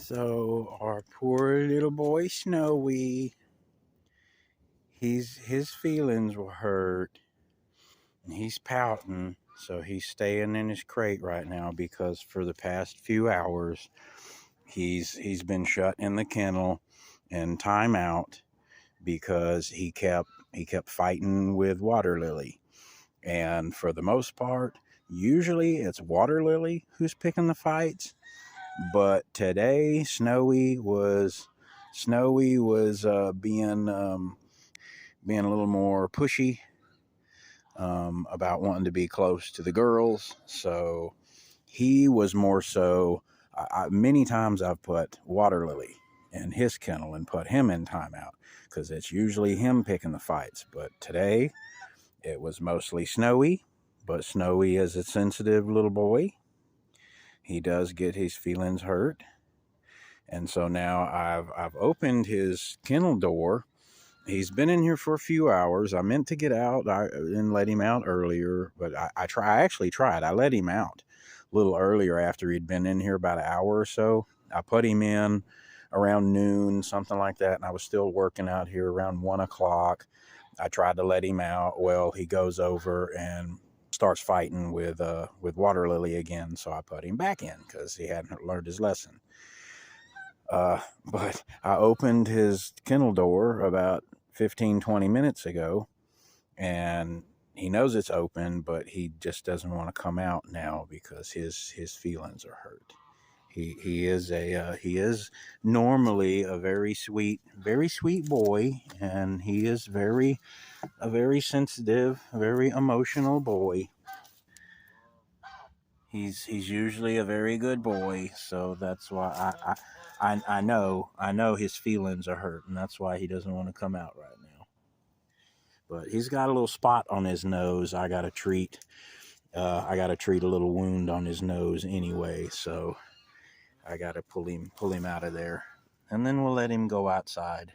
So our poor little boy Snowy, his feelings were hurt and he's pouting, so he's staying in his crate right now because for the past few hours he's been shut in the kennel in timeout because he kept fighting with Water Lily. And for the most part, usually it's Water Lily who's picking the fights. But today, Snowy was being a little more pushy about wanting to be close to the girls. So he was more so. Many times I've put Water Lily in his kennel and put him in timeout because it's usually him picking the fights. But today, it was mostly Snowy. But Snowy is a sensitive little boy. He does get his feelings hurt. And so now I've opened his kennel door. He's been in here for a few hours. I meant to get out and let him out earlier, but I actually tried. I let him out a little earlier after he'd been in here about an hour or so. I put him in around noon, something like that, and I was still working out here around 1 o'clock. I tried to let him out. Well, he goes over and starts fighting with Water Lily again, so I put him back in because he hadn't learned his lesson. But I opened his kennel door about 15-20 minutes ago, and he knows it's open, but he just doesn't want to come out now because his feelings are hurt. He is normally a very sweet boy, and he is a very sensitive, very emotional boy. He's usually a very good boy, so that's why I know his feelings are hurt, and that's why he doesn't want to come out right now. But he's got a little spot on his nose. I got to treat a little wound on his nose anyway, so I got to pull him out of there, and then we'll let him go outside.